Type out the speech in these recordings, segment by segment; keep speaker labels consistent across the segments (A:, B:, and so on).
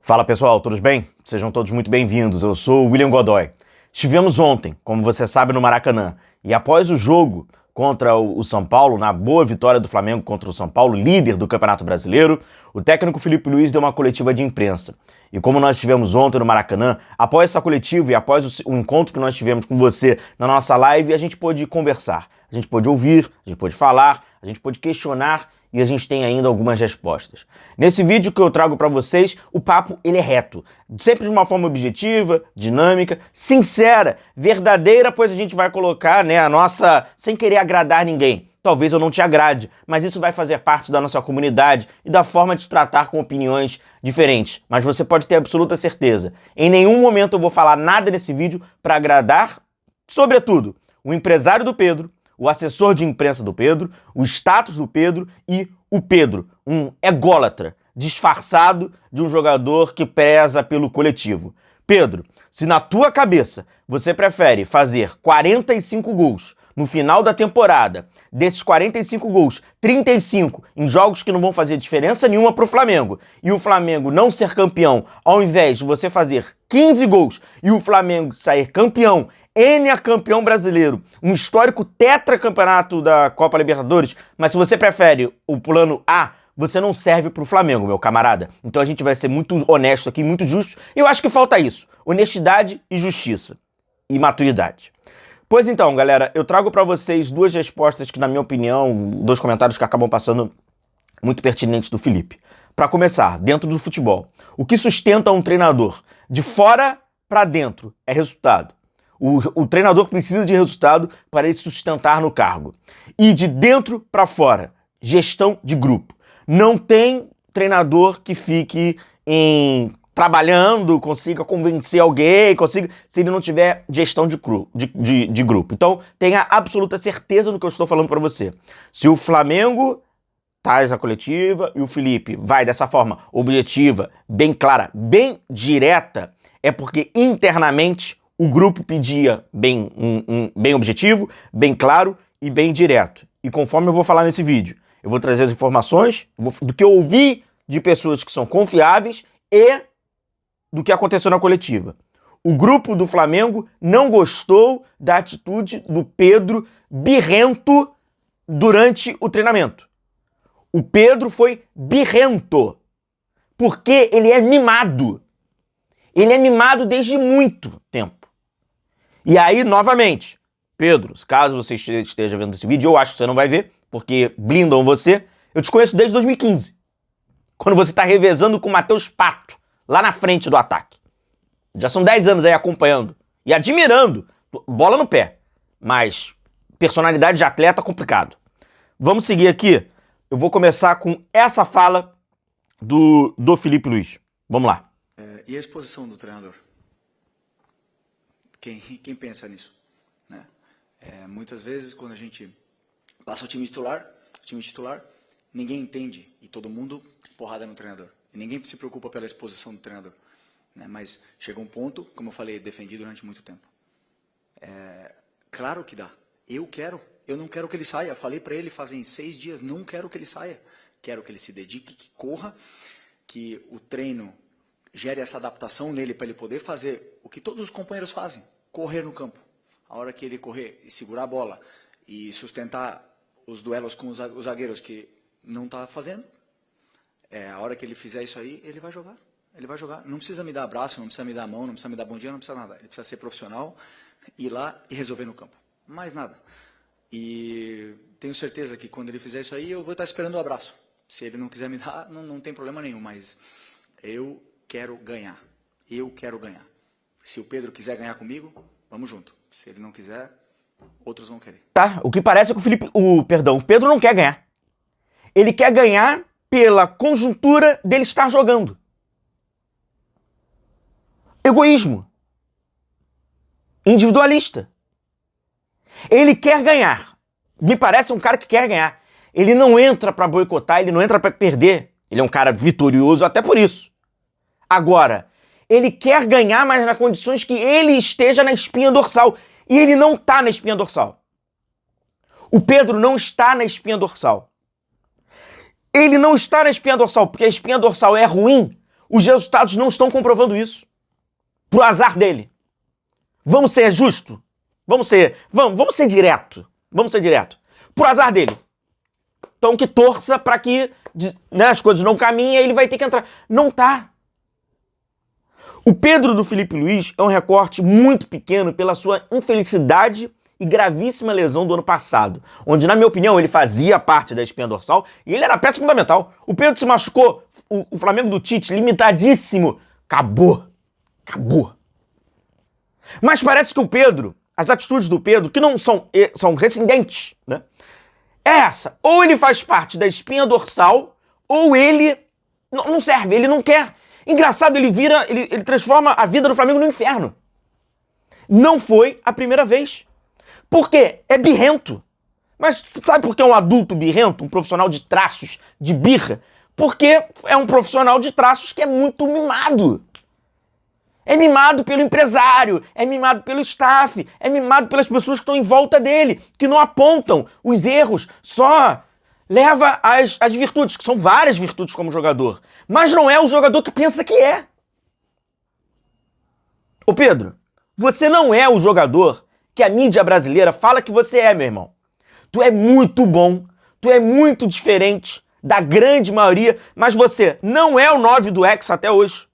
A: Fala pessoal, tudo bem? Sejam todos muito bem-vindos, eu sou o William Godoy. Estivemos ontem, como você sabe, no Maracanã, e após o jogo contra o São Paulo, na boa vitória do Flamengo contra o São Paulo, líder do Campeonato Brasileiro, o técnico Felipe Luiz deu uma coletiva de imprensa. E como nós tivemos ontem no Maracanã, após essa coletiva e após o encontro que nós tivemos com você na nossa live, a gente pôde conversar, a gente pôde ouvir, a gente pôde falar, a gente pôde questionar e a gente tem ainda algumas respostas. Nesse vídeo que eu trago para vocês, o papo ele é reto, sempre de uma forma objetiva, dinâmica, sincera, verdadeira, pois a gente vai colocar, a nossa, sem querer agradar ninguém. Talvez eu não te agrade, mas isso vai fazer parte da nossa comunidade e da forma de tratar com opiniões diferentes. Mas você pode ter absoluta certeza, em nenhum momento eu vou falar nada nesse vídeo para agradar, sobretudo, o empresário do Pedro, o assessor de imprensa do Pedro, o status do Pedro e o Pedro, um ególatra, disfarçado de um jogador que preza pelo coletivo. Pedro, se na tua cabeça você prefere fazer 45 gols no final da temporada, desses 45 gols, 35 em jogos que não vão fazer diferença nenhuma para o Flamengo, e o Flamengo não ser campeão, ao invés de você fazer 15 gols e o Flamengo sair campeão, campeão brasileiro, um histórico tetracampeonato da Copa Libertadores, mas se você prefere o plano A, você não serve pro Flamengo, meu camarada. Então a gente vai ser muito honesto aqui, muito justo, e eu acho que falta isso, honestidade e justiça, e maturidade. Pois então, galera, eu trago pra vocês duas respostas que, na minha opinião, dois comentários que acabam passando muito pertinentes do Felipe. Pra começar, dentro do futebol, o que sustenta um treinador de fora pra dentro é resultado. O treinador precisa de resultado para ele se sustentar no cargo. E de dentro para fora, gestão de grupo. Não tem treinador que fique trabalhando, consiga convencer alguém, se ele não tiver gestão de grupo. Então, tenha absoluta certeza no que eu estou falando para você. Se o Flamengo traz a coletiva e o Felipe vai dessa forma objetiva, bem clara, bem direta, é porque internamente o grupo pedia bem objetivo, bem claro e bem direto. E conforme eu vou falar nesse vídeo, eu vou trazer as informações do que eu ouvi de pessoas que são confiáveis e do que aconteceu na coletiva. O grupo do Flamengo não gostou da atitude do Pedro birrento durante o treinamento. O Pedro foi birrento, porque ele é mimado. Ele é mimado desde muito tempo. E aí, novamente, Pedro, caso você esteja vendo esse vídeo, eu acho que você não vai ver, porque blindam você, eu te conheço desde 2015, quando você está revezando com o Matheus Pato, lá na frente do ataque. Já são 10 anos aí acompanhando e admirando, bola no pé, mas personalidade de atleta complicado. Vamos seguir aqui, eu vou começar com essa fala do Felipe Luiz. Vamos lá.
B: E a exposição do treinador? Quem pensa nisso? Né? Muitas vezes, quando a gente passa o time titular, ninguém entende, e todo mundo porrada no treinador. E ninguém se preocupa pela exposição do treinador. Né? Mas chega um ponto, como eu falei, defendi durante muito tempo. Claro que dá. Eu não quero que ele saia. Falei para ele fazem 6 dias, não quero que ele saia. Quero que ele se dedique, que corra, que o treino gere essa adaptação nele para ele poder fazer o que todos os companheiros fazem, correr no campo. A hora que ele correr e segurar a bola e sustentar os duelos com os zagueiros que não está fazendo, a hora que ele fizer isso aí, ele vai jogar. Ele vai jogar. Não precisa me dar abraço, não precisa me dar a mão, não precisa me dar bom dia, não precisa nada. Ele precisa ser profissional, ir lá e resolver no campo. Mais nada. E tenho certeza que quando ele fizer isso aí, eu vou estar esperando o abraço. Se ele não quiser me dar, não tem problema nenhum, mas eu quero ganhar. Eu quero ganhar. Se o Pedro quiser ganhar comigo, vamos junto. Se ele não quiser, outros vão querer.
A: Tá, o que parece é que o Pedro não quer ganhar. Ele quer ganhar pela conjuntura dele estar jogando. Egoísmo. Individualista. Ele quer ganhar. Me parece um cara que quer ganhar. Ele não entra pra boicotar, ele não entra pra perder. Ele é um cara vitorioso até por isso. Agora, ele quer ganhar, mas nas condições que ele esteja na espinha dorsal. E ele não está na espinha dorsal. O Pedro não está na espinha dorsal. Ele não está na espinha dorsal porque a espinha dorsal é ruim Os resultados não estão comprovando isso. Pro azar dele. Vamos ser justo? Vamos ser direto. Vamos ser direto. Pro azar dele. Então que torça para que, né, as coisas não caminhem e ele vai ter que entrar. Não tá. O Pedro do Felipe Luiz é um recorte muito pequeno pela sua infelicidade e gravíssima lesão do ano passado, onde, na minha opinião, ele fazia parte da espinha dorsal e ele era peça fundamental. O Pedro se machucou, o Flamengo do Tite, limitadíssimo. Acabou. Mas parece que o Pedro, as atitudes do Pedro, que não são rescindentes, né? É essa. Ou ele faz parte da espinha dorsal, ou ele não serve, ele não quer. Engraçado, ele transforma a vida do Flamengo no inferno. Não foi a primeira vez. Por quê? É birrento. Mas sabe por que é um adulto birrento? Um profissional de traços, de birra? Porque é um profissional de traços que é muito mimado. É mimado pelo empresário, é mimado pelo staff, é mimado pelas pessoas que estão em volta dele, que não apontam os erros, só leva as virtudes, que são várias virtudes como jogador. Mas não é o jogador que pensa que é. Ô Pedro, você não é o jogador que a mídia brasileira fala que você é, meu irmão. Tu é muito bom, tu é muito diferente da grande maioria, mas você não é o 9 do Hexa até hoje.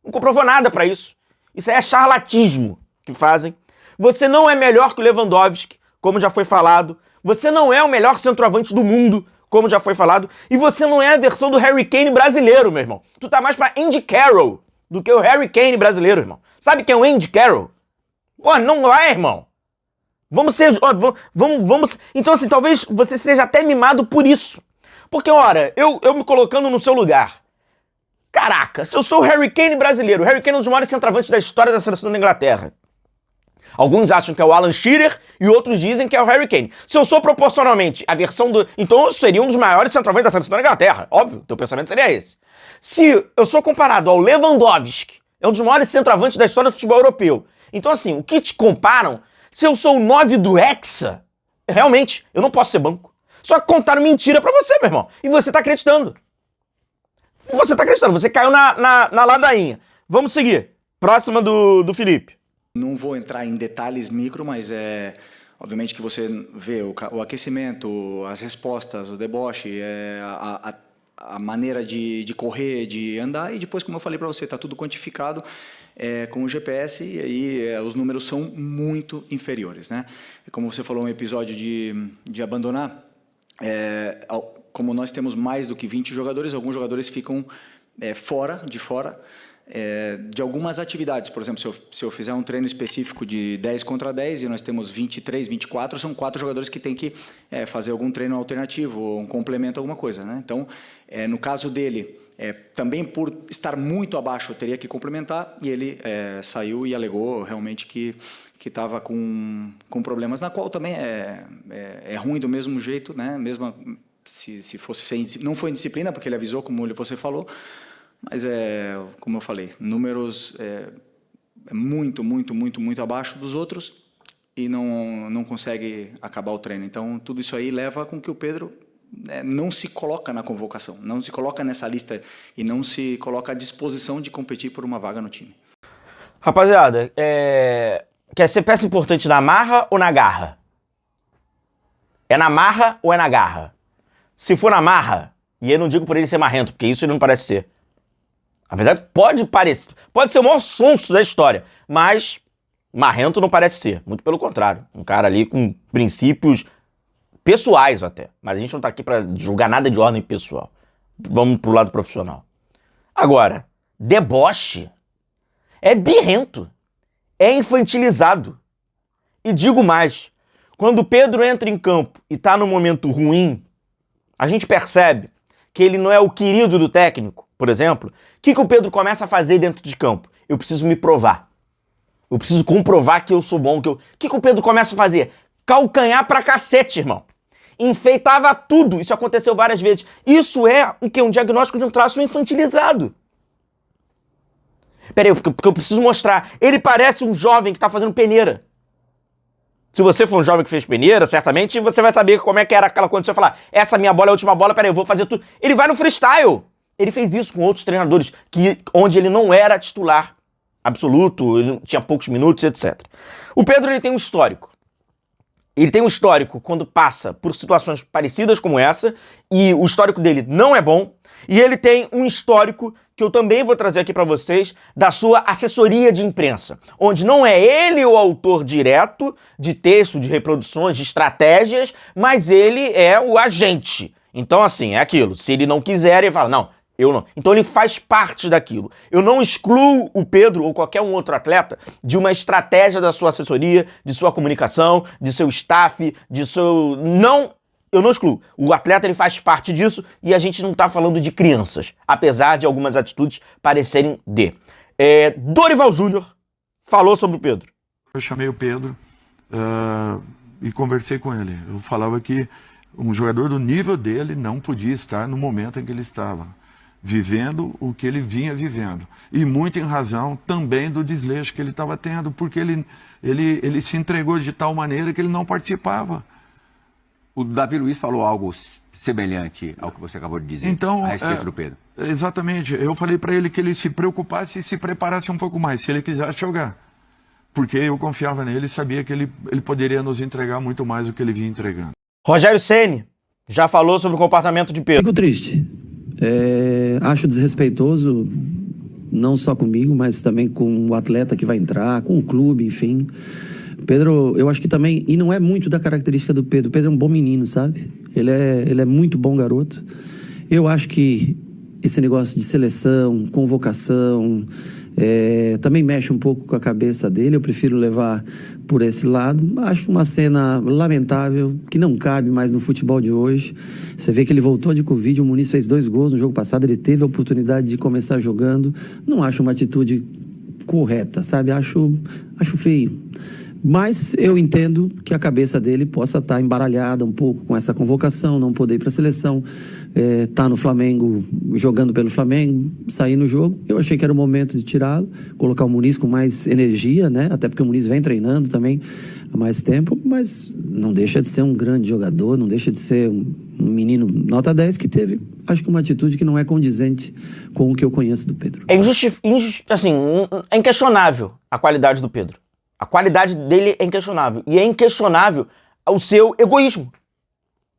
A: Não comprovou nada pra isso. Isso aí é charlatismo que fazem. Você não é melhor que o Lewandowski, como já foi falado. Você não é o melhor centroavante do mundo, como já foi falado. E você não é a versão do Harry Kane brasileiro, meu irmão. Tu tá mais pra Andy Carroll do que o Harry Kane brasileiro, irmão. Sabe quem é o Andy Carroll? Pô, não é, irmão. Vamos ser... Vamos... Então, assim, talvez você seja até mimado por isso. Porque, ora, eu me colocando no seu lugar. Caraca, se eu sou o Harry Kane brasileiro, o Harry Kane é um dos maiores centroavantes da história da seleção da Inglaterra. Alguns acham que é o Alan Shearer e outros dizem que é o Harry Kane. Se eu sou proporcionalmente a versão do... Então eu seria um dos maiores centroavantes da seleção da Inglaterra. Óbvio, teu pensamento seria esse. Se eu sou comparado ao Lewandowski, é um dos maiores centroavantes da história do futebol europeu. Então assim, o que te comparam, se eu sou o 9 do Hexa, realmente, eu não posso ser banco. Só que contaram mentira pra você, meu irmão. E você tá acreditando. Você tá acreditando, você caiu na ladainha. Vamos seguir. Próxima do Felipe.
B: Não vou entrar em detalhes micro, mas obviamente que você vê o aquecimento, as respostas, o deboche, a maneira de correr, de andar, e depois, como eu falei para você, está tudo quantificado com o GPS, e aí os números são muito inferiores, né? Como você falou, um episódio de abandonar, como nós temos mais do que 20 jogadores, alguns jogadores ficam fora de algumas atividades. Por exemplo, se eu fizer um treino específico de 10 contra 10 e nós temos 23, 24, são 4 jogadores que têm que fazer algum treino alternativo, um complemento, alguma coisa, né? Então, no caso dele, também por estar muito abaixo, eu teria que complementar, e ele saiu e alegou realmente que estava com problemas, na qual também é ruim do mesmo jeito, né? Mesmo se fosse não foi indisciplina, porque ele avisou, como você falou, mas como eu falei, números muito abaixo dos outros e não consegue acabar o treino. Então, tudo isso aí leva com que o Pedro não se coloca na convocação, não se coloca nessa lista e não se coloca à disposição de competir por uma vaga no time.
A: Rapaziada, quer ser peça importante na marra ou na garra? É na marra ou é na garra? Se for na marra, e eu não digo por ele ser marrento, porque isso ele não parece ser. Apesar que pode ser o maior sonso da história, mas marrento não parece ser, muito pelo contrário. Um cara ali com princípios pessoais até, mas a gente não tá aqui pra julgar nada de ordem pessoal. Vamos pro lado profissional. Agora, deboche é birrento, é infantilizado. E digo mais, quando o Pedro entra em campo e tá num momento ruim, a gente percebe que ele não é o querido do técnico, por exemplo. O que o Pedro começa a fazer dentro de campo? Eu preciso me provar. Eu preciso comprovar que eu sou bom. O que o Pedro começa a fazer? Calcanhar pra cacete, irmão. Enfeitava tudo. Isso aconteceu várias vezes. Isso é um diagnóstico de um traço infantilizado. Peraí, porque eu preciso mostrar. Ele parece um jovem que tá fazendo peneira. Se você for um jovem que fez peneira, certamente você vai saber como é que era aquela coisa de você falar, essa minha bola é a última bola, peraí, eu vou fazer tudo. Ele vai no freestyle. Ele fez isso com outros treinadores, onde ele não era titular absoluto, ele tinha poucos minutos, etc. O Pedro, ele tem um histórico. Ele tem um histórico quando passa por situações parecidas como essa, e o histórico dele não é bom, e ele tem um histórico que eu também vou trazer aqui para vocês, da sua assessoria de imprensa, onde não é ele o autor direto de texto, de reproduções, de estratégias, mas ele é o agente. Então, assim, é aquilo. Se ele não quiser, ele fala, não, eu não. Então ele faz parte daquilo. Eu não excluo o Pedro ou qualquer um outro atleta de uma estratégia da sua assessoria, de sua comunicação, de seu staff, de seu... Não... Eu não excluo. O atleta, ele faz parte disso e a gente não está falando de crianças, apesar de algumas atitudes parecerem de. Dorival Júnior falou sobre o Pedro.
C: Eu chamei o Pedro e conversei com ele. Eu falava que um jogador do nível dele não podia estar no momento em que ele estava, vivendo o que ele vinha vivendo. E muito em razão também do desleixo que ele estava tendo, porque ele se entregou de tal maneira que ele não participava.
D: O Davi Luiz falou algo semelhante ao que você acabou de dizer,
C: então,
D: a respeito do Pedro.
C: Exatamente. Eu falei para ele que ele se preocupasse e se preparasse um pouco mais, se ele quisesse jogar. Porque eu confiava nele e sabia que ele poderia nos entregar muito mais do que ele vinha entregando.
A: Rogério Ceni já falou sobre o comportamento de Pedro.
E: Fico triste. Acho desrespeitoso, não só comigo, mas também com o atleta que vai entrar, com o clube, enfim. Pedro, eu acho que também, e não é muito da característica do Pedro, o Pedro é um bom menino, sabe? Ele é muito bom garoto. Eu acho que esse negócio de seleção, convocação, também mexe um pouco com a cabeça dele, eu prefiro levar por esse lado. Acho uma cena lamentável, que não cabe mais no futebol de hoje. Você vê que ele voltou de Covid, o Muniz fez 2 gols no jogo passado, ele teve a oportunidade de começar jogando. Não acho uma atitude correta, sabe? Acho feio. Mas eu entendo que a cabeça dele possa estar embaralhada um pouco com essa convocação, não poder ir para a seleção, tá no Flamengo, jogando pelo Flamengo, sair no jogo. Eu achei que era o momento de tirá-lo, colocar o Muniz com mais energia, né? Até porque o Muniz vem treinando também há mais tempo, mas não deixa de ser um grande jogador, não deixa de ser um menino nota 10 que teve, acho que uma atitude que não é condizente com o que eu conheço do Pedro.
A: É inquestionável a qualidade do Pedro. A qualidade dele é inquestionável. E é inquestionável o seu egoísmo.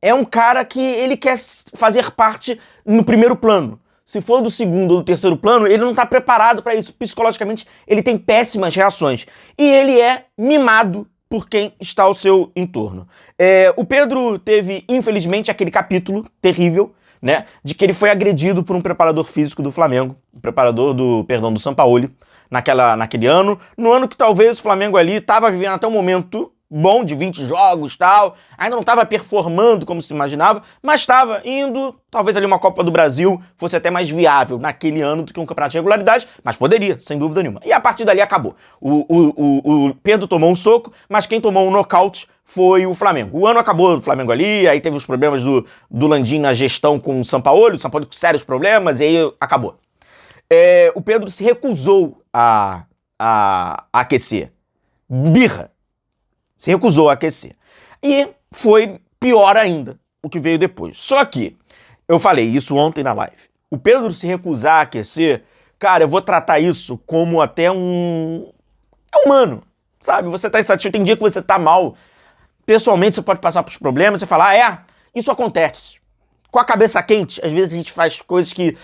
A: É um cara que ele quer fazer parte no primeiro plano. Se for do segundo ou do terceiro plano, ele não está preparado para isso. Psicologicamente, ele tem péssimas reações. E ele é mimado por quem está ao seu entorno. O Pedro teve, infelizmente, aquele capítulo terrível, né, de que ele foi agredido por um preparador físico do Flamengo, do Sampaoli, naquele ano, no ano que talvez o Flamengo ali estava vivendo até um momento bom, de 20 jogos e tal, ainda não estava performando como se imaginava, mas estava indo, talvez ali uma Copa do Brasil fosse até mais viável naquele ano do que um campeonato de regularidade, mas poderia, sem dúvida nenhuma. E a partir dali acabou. O Pedro tomou um soco, mas quem tomou um nocaute foi o Flamengo. O ano acabou do Flamengo ali, aí teve os problemas do Landim na gestão com o Sampaoli com sérios problemas, e aí acabou. O Pedro se recusou a aquecer. Birra. Se recusou a aquecer. E foi pior ainda o que veio depois. Só que, eu falei isso ontem na live, o Pedro se recusar a aquecer, cara, eu vou tratar isso como até um... É humano, sabe? Você tá insatisfeito, tem dia que você tá mal. Pessoalmente, você pode passar por problemas, você fala, isso acontece. Com a cabeça quente, às vezes a gente faz coisas que,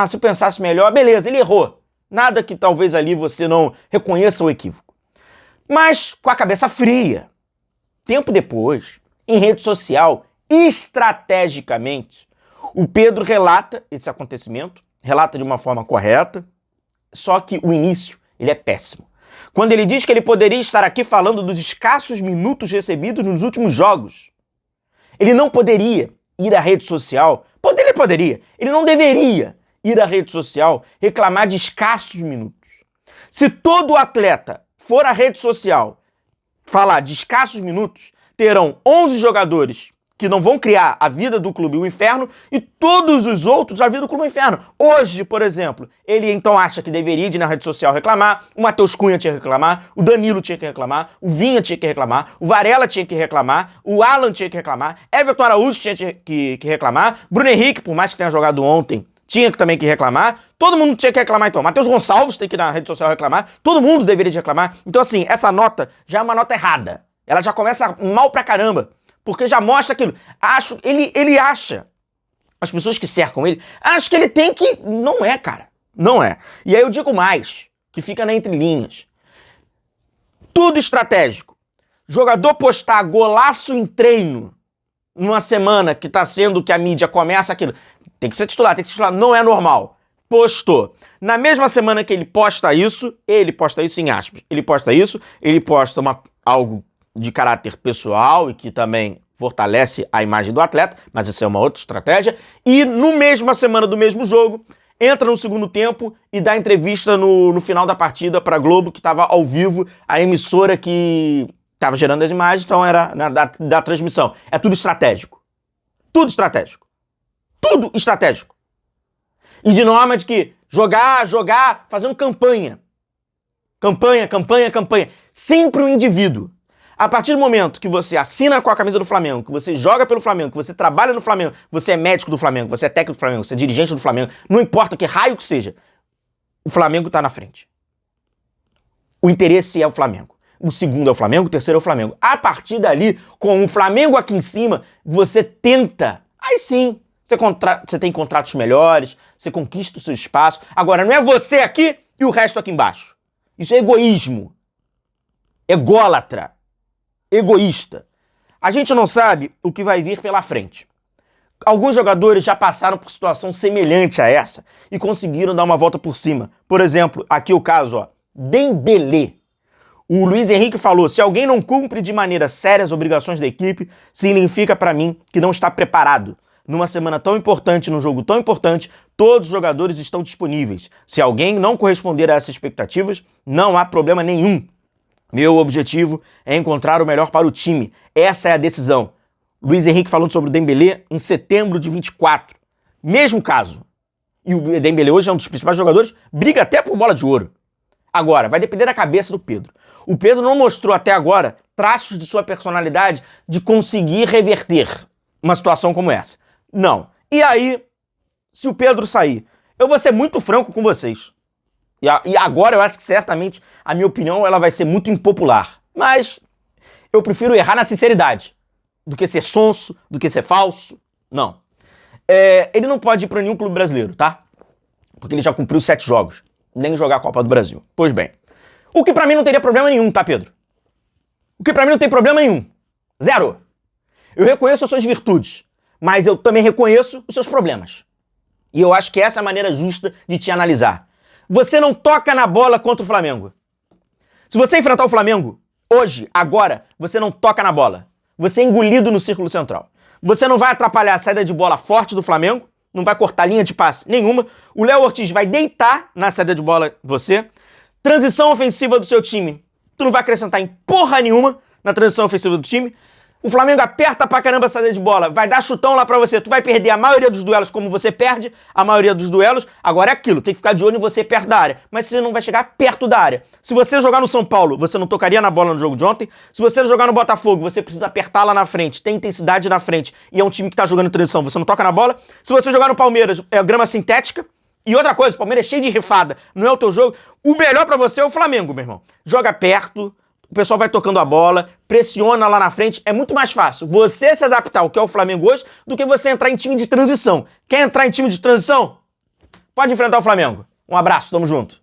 A: se eu pensasse melhor, beleza, ele errou. Nada que talvez ali você não reconheça o equívoco. Mas com a cabeça fria, tempo depois, em rede social, estrategicamente, o Pedro relata esse acontecimento, relata de uma forma correta, só que o início, ele é péssimo. Quando ele diz que ele poderia estar aqui falando dos escassos minutos recebidos nos últimos jogos, ele não poderia ir à rede social, ele poderia, ele não deveria ir à rede social reclamar de escassos minutos. Se todo atleta for à rede social falar de escassos minutos, terão 11 jogadores que não vão criar a vida do clube o inferno e todos os outros a vida do clube o inferno. Hoje, por exemplo, ele então acha que deveria ir na rede social reclamar, o Matheus Cunha tinha que reclamar, o Danilo tinha que reclamar, o Vinha tinha que reclamar, o Varela tinha que reclamar, o Alan tinha que reclamar, Everton Araújo tinha que reclamar, Bruno Henrique, por mais que tenha jogado ontem, tinha também que reclamar, todo mundo tinha que reclamar então. Matheus Gonçalves tem que ir na rede social reclamar, todo mundo deveria reclamar. Então assim, essa nota já é uma nota errada. Ela já começa mal pra caramba, porque já mostra aquilo. Ele acha, as pessoas que cercam ele, acham que ele tem que... Não é, cara. Não é. E aí eu digo mais, que fica na entrelinhas. Tudo estratégico. Jogador postar golaço em treino numa semana que tá sendo que a mídia começa aquilo. Tem que ser titular, não é normal. Postou. Na mesma semana que ele posta isso em aspas. Ele posta algo de caráter pessoal e que também fortalece a imagem do atleta, mas isso é uma outra estratégia. E no mesma semana do mesmo jogo, entra no segundo tempo e dá entrevista no final da partida para Globo, que estava ao vivo, a emissora que estava gerando as imagens, então era da transmissão. É tudo estratégico. Tudo estratégico. Tudo estratégico. E de norma de que jogar, fazendo campanha. Campanha. Sempre um indivíduo. A partir do momento que você assina com a camisa do Flamengo, que você joga pelo Flamengo, que você trabalha no Flamengo, você é médico do Flamengo, você é técnico do Flamengo, você é dirigente do Flamengo, não importa que raio que seja, o Flamengo tá na frente. O interesse é o Flamengo. O segundo é o Flamengo, o terceiro é o Flamengo. A partir dali, com o Flamengo aqui em cima, você tenta. Aí sim, você tem contratos melhores, você conquista o seu espaço. Agora, não é você aqui e o resto aqui embaixo. Isso é egoísmo. Ególatra. Egoísta. A gente não sabe o que vai vir pela frente. Alguns jogadores já passaram por situação semelhante a essa e conseguiram dar uma volta por cima. Por exemplo, aqui o caso, Dembélé. O Luiz Henrique falou, se alguém não cumpre de maneira séria as obrigações da equipe, significa para mim que não está preparado. Numa semana tão importante, num jogo tão importante, todos os jogadores estão disponíveis. Se alguém não corresponder a essas expectativas, não há problema nenhum. Meu objetivo é encontrar o melhor para o time. Essa é a decisão. Luiz Henrique falando sobre o Dembélé em setembro de 24. Mesmo caso. E o Dembélé hoje é um dos principais jogadores, briga até por bola de ouro. Agora, vai depender da cabeça do Pedro. O Pedro não mostrou até agora traços de sua personalidade de conseguir reverter uma situação como essa. Não. E aí, se o Pedro sair, eu vou ser muito franco com vocês. E agora eu acho que certamente a minha opinião ela vai ser muito impopular. Mas eu prefiro errar na sinceridade do que ser sonso, do que ser falso. Não. Ele não pode ir para nenhum clube brasileiro, tá? Porque ele já cumpriu 7 jogos. Nem jogar a Copa do Brasil. Pois bem. O que pra mim não teria problema nenhum, tá, Pedro? O que pra mim não tem problema nenhum. Zero. Eu reconheço as suas virtudes, mas eu também reconheço os seus problemas. E eu acho que essa é a maneira justa de te analisar. Você não toca na bola contra o Flamengo. Se você enfrentar o Flamengo, hoje, agora, você não toca na bola. Você é engolido no círculo central. Você não vai atrapalhar a saída de bola forte do Flamengo, não vai cortar linha de passe nenhuma. O Léo Ortiz vai deitar na saída de bola você. Transição ofensiva do seu time, tu não vai acrescentar em porra nenhuma na transição ofensiva do time. O Flamengo aperta pra caramba a saída de bola, vai dar chutão lá pra você, tu vai perder a maioria dos duelos como você perde a maioria dos duelos. Agora é aquilo, tem que ficar de olho em você perto da área, mas você não vai chegar perto da área. Se você jogar no São Paulo, você não tocaria na bola no jogo de ontem. Se você jogar no Botafogo, você precisa apertar lá na frente, tem intensidade na frente e é um time que tá jogando em transição, você não toca na bola. Se você jogar no Palmeiras, é grama sintética. E outra coisa, o Palmeiras é cheio de rifada, não é o teu jogo. O melhor pra você é o Flamengo, meu irmão. Joga perto, o pessoal vai tocando a bola, pressiona lá na frente. É muito mais fácil você se adaptar ao que é o Flamengo hoje do que você entrar em time de transição. Quer entrar em time de transição? Pode enfrentar o Flamengo. Um abraço, tamo junto.